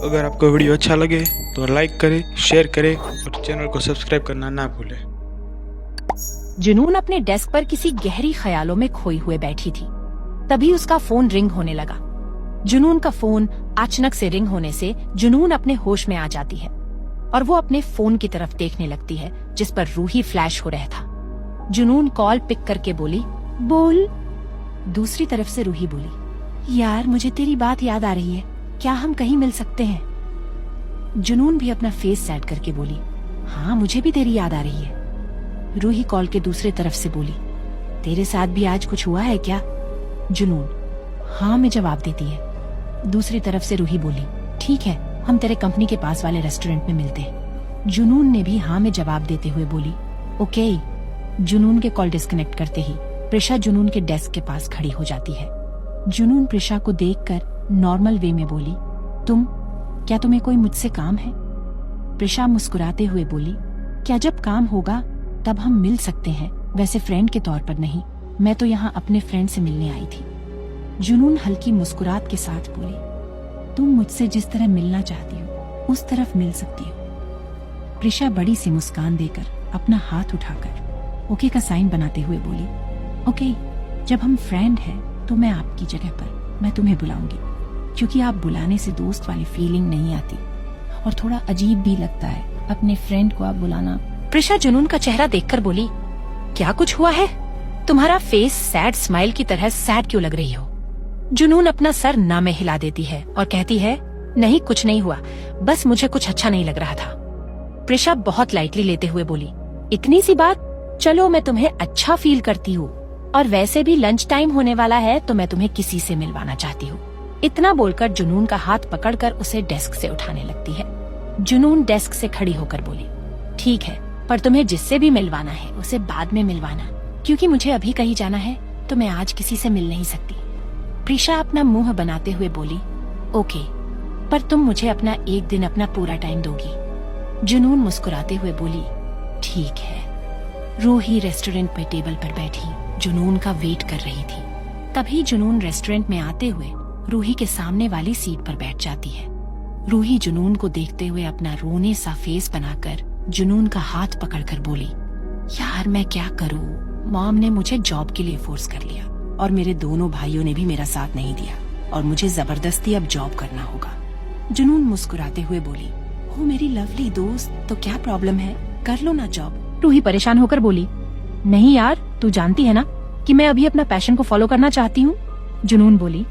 अगर आपको वीडियो अच्छा लगे तो लाइक करें, शेयर करें और चैनल को सब्सक्राइब करना ना भूलें। जुनून अपने डेस्क पर किसी गहरी ख्यालों में खोई हुए बैठी थी। तभी उसका फोन रिंग होने लगा। जुनून का फोन अचानक से रिंग होने से जुनून अपने होश में आ जाती है और वो अपने फोन की तरफ देखने लगती है जिस पर रूही फ्लैश हो रहा था। जुनून कॉल पिक करके बोली, बोल। दूसरी तरफ से रूही बोली, यार मुझे तेरी बात याद आ रही है, क्या हम कहीं मिल सकते हैं? जुनून भी अपना फेस सेट करके बोली, हाँ मुझे भी तेरी याद आ रही है। रूही कॉल के दूसरे तरफ से बोली, तेरे साथ भी आज कुछ हुआ है क्या? जुनून हाँ में जवाब देती है। दूसरी तरफ से रूही बोली, ठीक है, हम तेरे कंपनी के पास वाले रेस्टोरेंट में मिलते हैं। जुनून ने भी हाँ में जवाब देते हुए बोली, ओके। जुनून के कॉल डिस्कनेक्ट करते ही प्रिशा जुनून के डेस्क के पास खड़ी हो जाती है। जुनून प्रिशा को देखकर नॉर्मल वे में बोली, क्या तुम्हें कोई मुझसे काम है? प्रिशा मुस्कुराते हुए बोली, क्या जब काम होगा तब हम मिल सकते हैं, वैसे फ्रेंड के तौर पर नहीं, मैं तो यहाँ अपने फ्रेंड से मिलने आई थी। जुनून हल्की मुस्कुराहट के साथ बोली, तुम मुझसे जिस तरह मिलना चाहती हो उस तरफ मिल सकती हो। प्रिशा बड़ी सी मुस्कान देकर अपना हाथ उठाकर ओके का साइन बनाते हुए बोली, ओके, जब हम फ्रेंड हैं तो मैं आपकी जगह पर मैं तुम्हें बुलाऊंगी, क्योंकि आप बुलाने से दोस्त वाली फीलिंग नहीं आती और थोड़ा अजीब भी लगता है अपने फ्रेंड को आप बुलाना। प्रिशा जुनून का चेहरा देखकर बोली, क्या कुछ हुआ है? तुम्हारा फेस सैड स्माइल की तरह सैड क्यों लग रही हो? जुनून अपना सर ना में हिला देती है और कहती है, नहीं कुछ नहीं हुआ, बस मुझे कुछ अच्छा नहीं लग रहा था। प्रिशा बहुत लाइटली लेते हुए बोली, इतनी सी बात, चलो मैं तुम्हें अच्छा फील करती हूँ, और वैसे भी लंच टाइम होने वाला है तो मैं तुम्हें किसी से मिलवाना चाहती हूँ। इतना बोलकर जुनून का हाथ पकड़कर उसे डेस्क से उठाने लगती है। जुनून डेस्क से खड़ी होकर बोली, ठीक है, पर तुम्हें जिससे भी मिलवाना है उसे बाद में मिलवाना, क्योंकि मुझे अभी कहीं जाना है तो मैं आज किसी से मिल नहीं सकती। प्रिशा अपना मुंह बनाते हुए बोली, ओके, पर तुम मुझे अपना एक दिन अपना पूरा टाइम दोगी। जुनून मुस्कुराते हुए बोली, ठीक है। रूही रेस्टोरेंट पे टेबल पर बैठी जुनून का वेट कर रही थी। तभी जुनून रेस्टोरेंट में आते हुए रूही के सामने वाली सीट पर बैठ जाती है। रूही जुनून को देखते हुए अपना रोने सा फेस बनाकर जुनून का हाथ पकड़कर बोली, यार मैं क्या करूँ, मॉम ने मुझे जॉब के लिए फोर्स कर लिया और मेरे दोनों भाइयों ने भी मेरा साथ नहीं दिया और मुझे जबरदस्ती अब जॉब करना होगा। जुनून मुस्कुराते हुए बोली, हो मेरी लवली दोस्त, तो क्या प्रॉब्लम है, कर लो ना जॉब। रूही परेशान होकर बोली, नहीं यार, तू जानती है ना कि मैं अभी अपना पैशन को फॉलो करना चाहती हूँ। जुनून बोली,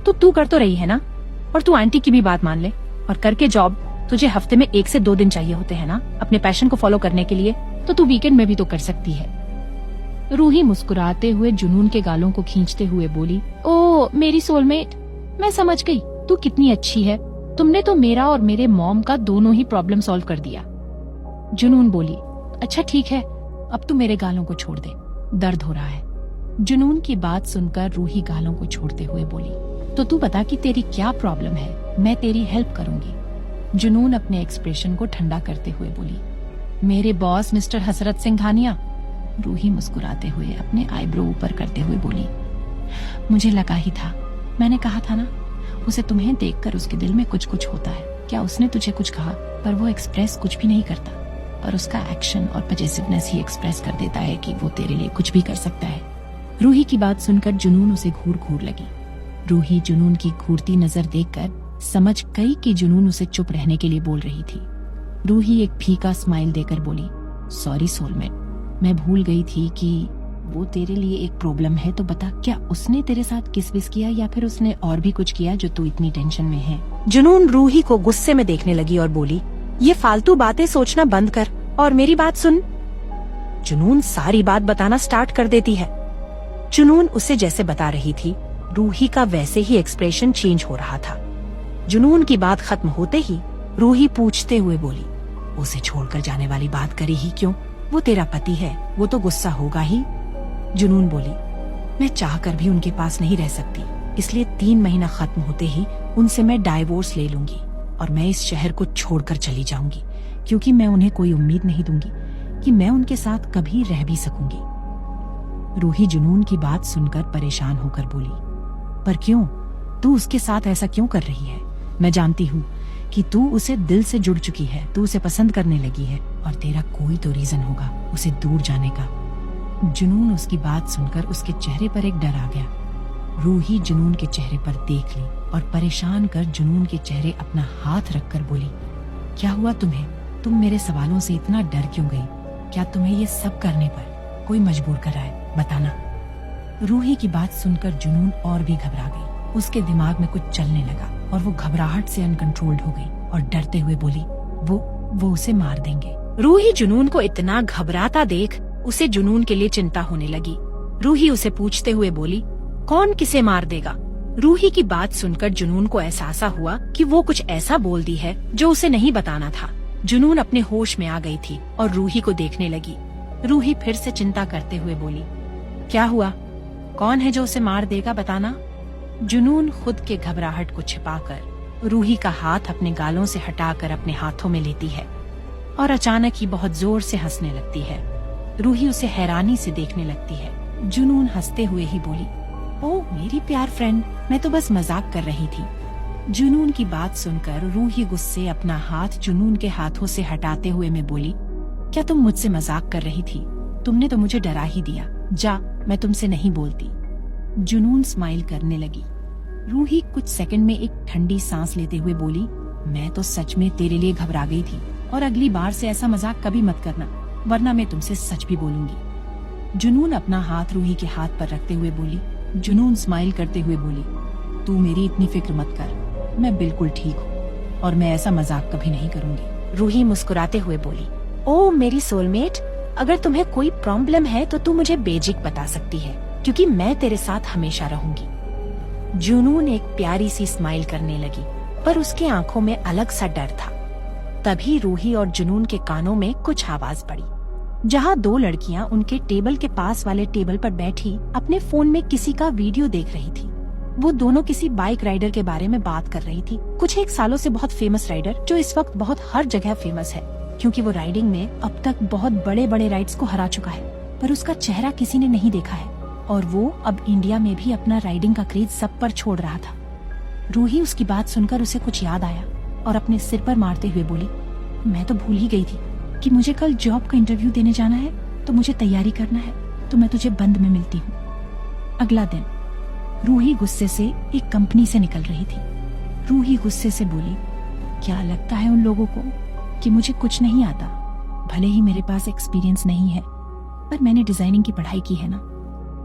तो तू कर तो रही है ना, और तू आंटी की भी बात मान ले और करके जॉब। तुझे हफ्ते में 1 से 2 दिन चाहिए होते हैं ना अपने पैशन को फॉलो करने के लिए, तो तू वीकेंड में भी तो कर सकती है। रूही मुस्कुराते हुए जुनून के गालों को खींचते हुए बोली, ओ मेरी सोलमेट, मैं समझ गई तू कितनी अच्छी है, तुमने तो मेरा और मेरे मॉम का दोनों ही प्रॉब्लम सॉल्व कर दिया। जुनून बोली, अच्छा ठीक है, अब तू मेरे गालों को छोड़ दे, दर्द हो रहा है। जुनून की बात सुनकर रूही गालों को छोड़ते हुए बोली, तो तू बता कि तेरी क्या प्रॉब्लम है, मैं तेरी हेल्प करूंगी। जुनून अपने एक्सप्रेशन को ठंडा करते हुए बोली, मेरे बॉस मिस्टर हसरत सिंघानिया। रूही मुस्कुराते हुए अपने आईब्रो ऊपर करते हुए बोली, मुझे लगा ही था, मैंने कहा था ना, उसे तुम्हें देखकर उसके दिल में कुछ कुछ होता है। क्या उसने तुझे कुछ कहा? पर वो एक्सप्रेस कुछ भी नहीं करता, पर उसका एक्शन और पजेसिवनेस ही एक्सप्रेस कर देता है कि वो तेरे लिए कुछ भी कर सकता है। रूही की बात सुनकर जुनून उसे घूर घूर लगी। रूही जुनून की घूरती नजर देखकर समझ गई कि जुनून उसे चुप रहने के लिए बोल रही थी। रूही एक फीका स्माइल देकर बोली, सॉरी सोलमेट, मैं भूल गई थी कि वो तेरे लिए एक प्रॉब्लम है, तो बता, क्या उसने तेरे साथ किस विस किया या फिर उसने और भी कुछ किया जो तू इतनी टेंशन में है? जुनून रूही को गुस्से में देखने लगी और बोली, ये फालतू बातें सोचना बंद कर और मेरी बात सुन। जुनून सारी बात बताना स्टार्ट कर देती है। जुनून उसे जैसे बता रही थी, रूही का वैसे ही एक्सप्रेशन चेंज हो रहा था। जुनून की बात खत्म होते ही रूही पूछते हुए बोली, उसे छोड़कर जाने वाली बात करी ही क्यों? वो तेरा पति है, वो तो गुस्सा होगा ही। जुनून बोली, मैं चाहकर भी उनके पास नहीं रह सकती, इसलिए 3 महीना खत्म होते ही उनसे मैं डाइवोर्स ले लूंगी और मैं इस शहर को छोड़कर चली जाऊंगी, क्योंकि मैं उन्हें कोई उम्मीद नहीं दूंगी कि मैं उनके साथ कभी रह भी सकूंगी। रूही जुनून की बात सुनकर परेशान होकर बोली, पर क्यों? तू उसके साथ ऐसा क्यों कर रही है? मैं जानती हूँ कि तू उसे दिल से जुड़ चुकी है, तू उसे पसंद करने लगी है और तेरा कोई तो रीजन होगा उसे दूर जाने का। जुनून उसकी बात सुनकर उसके चेहरे पर एक डर आ गया। रूही जुनून के चेहरे पर देख ली और परेशान कर जुनून के चेहरे अपना हाथ रखकर बोली, क्या हुआ तुम्हें? तुम मेरे सवालों से इतना डर क्यों गई? क्या तुम्हें ये सब करने पर कोई मजबूर कर रहा है? बताना। रूही की बात सुनकर जुनून और भी घबरा गई। उसके दिमाग में कुछ चलने लगा और वो घबराहट से अनकंट्रोल्ड हो गई और डरते हुए बोली, वो उसे मार देंगे। रूही जुनून को इतना घबराता देख उसे जुनून के लिए चिंता होने लगी। रूही उसे पूछते हुए बोली, कौन किसे मार देगा? रूही की बात सुनकर जुनून को एहसास हुआ कि वो कुछ ऐसा बोल दी है जो उसे नहीं बताना था। जुनून अपने होश में आ गई थी और रूही को देखने लगी। रूही फिर से चिंता करते हुए बोली, क्या हुआ? कौन है जो उसे मार देगा? बताना। जुनून खुद के घबराहट को छिपाकर रूही का हाथ अपने गालों से हटाकर अपने हाथों में लेती है और अचानक ही बहुत जोर से हंसने लगती है। रूही उसे हैरानी से देखने लगती है। जुनून हंसते हुए ही बोली, ओह मेरी प्यार फ्रेंड, मैं तो बस मजाक कर रही थी। जुनून की बात सुनकर रूही गुस्से अपना हाथ जुनून के हाथों से हटाते हुए में बोली, क्या तुम मुझसे मजाक कर रही थी? तुमने तो मुझे डरा ही दिया। जा, मैं तुमसे नहीं बोलती। जुनून स्माइल करने लगी। रूही कुछ सेकंड में एक ठंडी सांस लेते हुए बोली, मैं तो सच में तेरे लिए घबरा गई थी और अगली बार से ऐसा मजाक कभी मत करना, वरना मैं तुमसे सच भी बोलूंगी। जुनून अपना हाथ रूही के हाथ पर रखते हुए बोली। जुनून स्माइल करते हुए बोली, तू मेरी इतनी फिक्र मत कर, मैं बिल्कुल ठीक हूँ और मैं ऐसा मजाक कभी नहीं करूँगी। रूही मुस्कुराते हुए बोली, ओ मेरी सोलमेट, अगर तुम्हें कोई प्रॉब्लम है तो तू मुझे बेझिझक बता सकती है, क्योंकि मैं तेरे साथ हमेशा रहूंगी। जुनून एक प्यारी सी स्माइल करने लगी, पर उसकी आंखों में अलग सा डर था। तभी रूही और जुनून के कानों में कुछ आवाज पड़ी। जहाँ दो लड़कियां उनके टेबल के पास वाले टेबल पर बैठी अपने फोन में किसी का वीडियो देख रही थी। वो दोनों किसी बाइक राइडर के बारे में बात कर रही थी, कुछ एक सालों से बहुत फेमस राइडर, जो इस वक्त बहुत हर जगह फेमस है, क्योंकि वो राइडिंग में अब तक बहुत बड़े बड़े राइड्स को हरा चुका है, पर उसका चेहरा किसी ने नहीं देखा है और वो अब इंडिया में भी अपना राइडिंग का क्रेज सब पर छोड़ रहा था। रूही उसकी बात सुनकर उसे कुछ याद आया और अपने सिर पर मारते हुए बोली, मैं तो भूल ही गई थी कि मुझे कल जॉब का इंटरव्यू देने जाना है, तो मुझे तैयारी करना है, तो मैं तुझे बंद में मिलती हूँ। अगला दिन रूही गुस्से से एक कंपनी से निकल रही थी। रूही गुस्से से बोली, क्या लगता है उन लोगों को कि मुझे कुछ नहीं आता? भले ही मेरे पास एक्सपीरियंस नहीं है, पर मैंने डिजाइनिंग की पढ़ाई की है ना।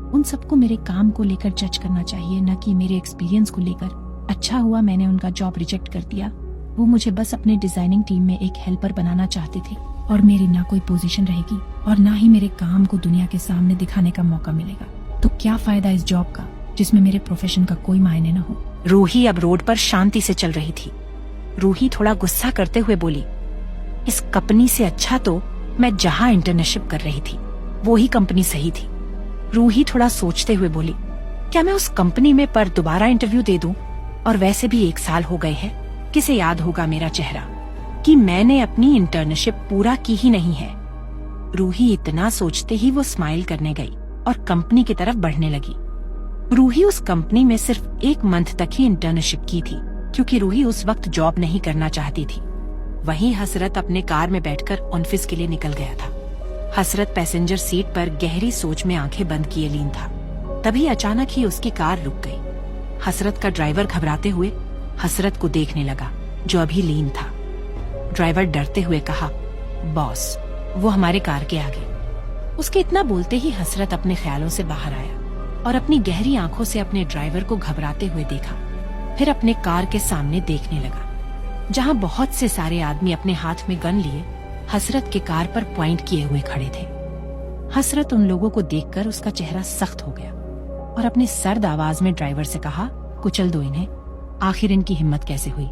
उन सबको मेरे काम को लेकर जज करना चाहिए, न कि मेरे एक्सपीरियंस को लेकर। अच्छा हुआ मैंने उनका जॉब रिजेक्ट कर दिया। वो मुझे बस अपने डिजाइनिंग टीम में एक हेल्पर बनाना चाहते थे और मेरी ना कोई पोजीशन रहेगी और ना ही मेरे काम को दुनिया के सामने दिखाने का मौका मिलेगा। तो क्या फायदा इस जॉब का जिसमें मेरे प्रोफेशन का कोई मायने न हो। रूही अब रोड पर शांति से चल रही थी। रूही थोड़ा गुस्सा करते हुए बोली, इस कंपनी से अच्छा तो मैं जहाँ इंटर्नशिप कर रही थी वो ही कंपनी सही थी। रूही थोड़ा सोचते हुए बोली, क्या मैं उस कंपनी में पर दोबारा इंटरव्यू दे दूं? और वैसे भी 1 साल हो गए हैं, किसे याद होगा मेरा चेहरा कि मैंने अपनी इंटर्नशिप पूरा की ही नहीं है। रूही इतना सोचते ही वो स्माइल करने गई और कंपनी की तरफ बढ़ने लगी। रूही उस कंपनी में सिर्फ 1 मंथ तक ही इंटर्नशिप की थी, क्योंकि रूही उस वक्त जॉब नहीं करना चाहती थी। वहीं हसरत अपने कार में बैठकर ऑफिस के लिए निकल गया था। हसरत पैसेंजर सीट पर गहरी सोच में आंखें बंद किए लीन था। तभी अचानक ही उसकी कार रुक गई। हसरत का ड्राइवर घबराते हुए हसरत को देखने लगा, जो अभी लीन था। ड्राइवर डरते हुए कहा, बॉस, वो हमारे कार के आगे। उसके इतना बोलते ही हसरत अपने ख्यालों से बाहर आया और अपनी गहरी आंखों से अपने ड्राइवर को घबराते हुए देखा। फिर अपने कार के सामने देखने लगा, जहाँ बहुत से सारे आदमी अपने हाथ में गन लिए हसरत के कार पर पॉइंट किए हुए खड़े थे। हसरत उन लोगों को देखकर उसका चेहरा सख्त हो गया और अपने सर्द आवाज में ड्राइवर से कहा, कुचल दो इन्हें। आखिर इनकी हिम्मत कैसे हुई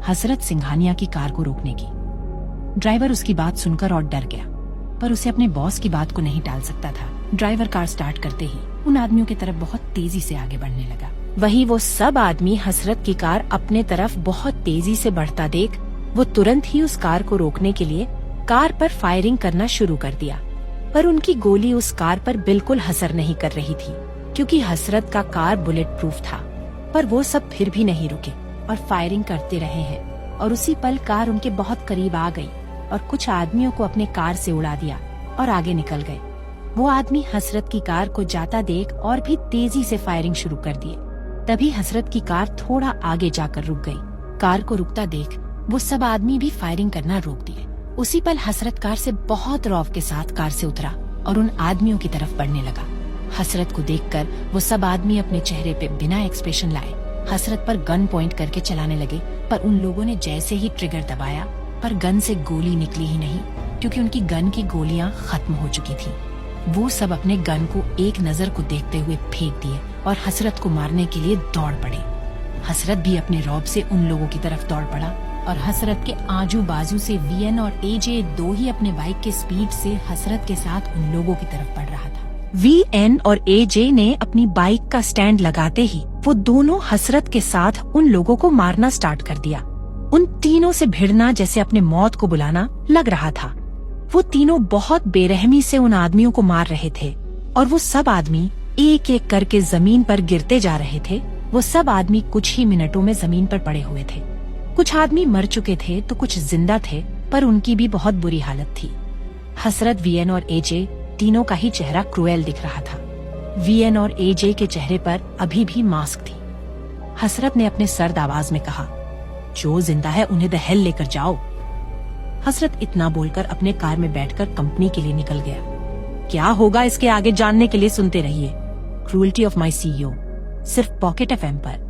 हसरत सिंघानिया की कार को रोकने की। ड्राइवर उसकी बात सुनकर और डर गया, पर उसे अपने बॉस की बात को नहीं टाल सकता था। ड्राइवर कार स्टार्ट करते ही उन आदमियों की तरफ बहुत तेजी से आगे बढ़ने लगा। वहीं वो सब आदमी हसरत की कार अपने तरफ बहुत तेजी से बढ़ता देख वो तुरंत ही उस कार को रोकने के लिए कार पर फायरिंग करना शुरू कर दिया। पर उनकी गोली उस कार पर बिल्कुल असर नहीं कर रही थी, क्योंकि हसरत का कार बुलेट प्रूफ था। पर वो सब फिर भी नहीं रुके और फायरिंग करते रहे हैं। और उसी पल कार उनके बहुत करीब आ गई और कुछ आदमियों को अपने कार से उड़ा दिया और आगे निकल गए। वो आदमी हसरत की कार को जाता देख और भी तेजी से फायरिंग शुरू कर दिए। तभी हसरत की कार थोड़ा आगे जाकर रुक गई। कार को रुकता देख वो सब आदमी भी फायरिंग करना रोक दिए। उसी पल हसरत कार से बहुत रौब के साथ कार से उतरा और उन आदमियों की तरफ बढ़ने लगा। हसरत को देखकर वो सब आदमी अपने चेहरे पे बिना एक्सप्रेशन लाए हसरत पर गन पॉइंट करके चलाने लगे। पर उन लोगों ने जैसे ही ट्रिगर दबाया पर गन से गोली निकली ही नहीं, क्योंकि उनकी गन की गोलियां खत्म हो चुकी थी। वो सब अपने गन को एक नजर को देखते हुए फेंक दिए और हसरत को मारने के लिए दौड़ पड़े। हसरत भी अपने रौब से उन लोगों की तरफ दौड़ पड़ा और हसरत के आजू बाजू से वीएन और एजे दो ही अपने बाइक के स्पीड से हसरत के साथ उन लोगों की तरफ बढ़ रहा था। वीएन और एजे ने अपनी बाइक का स्टैंड लगाते ही वो दोनों हसरत के साथ उन लोगों को मारना स्टार्ट कर दिया। उन तीनों से भिड़ना जैसे अपने मौत को बुलाना लग रहा था। वो तीनों बहुत बेरहमी से उन आदमियों को मार रहे थे और वो सब आदमी एक एक करके जमीन पर गिरते जा रहे थे। वो सब आदमी कुछ ही मिनटों में जमीन पर पड़े हुए थे। कुछ आदमी मर चुके थे तो कुछ जिंदा थे, पर उनकी भी बहुत बुरी हालत थी। हसरत, वीएन और एजे तीनों का ही चेहरा क्रूएल दिख रहा था। वीएन और एजे के चेहरे पर अभी भी मास्क थी। हसरत ने अपने सर्द आवाज में कहा, जो जिंदा है उन्हें द हेल लेकर जाओ। हसरत इतना बोलकर अपने कार में बैठकर कंपनी के लिए निकल गया। क्या होगा इसके आगे जानने के लिए सुनते रहिए क्रूएल्टी ऑफ माई सीईओ, सिर्फ पॉकेट एफएम पर।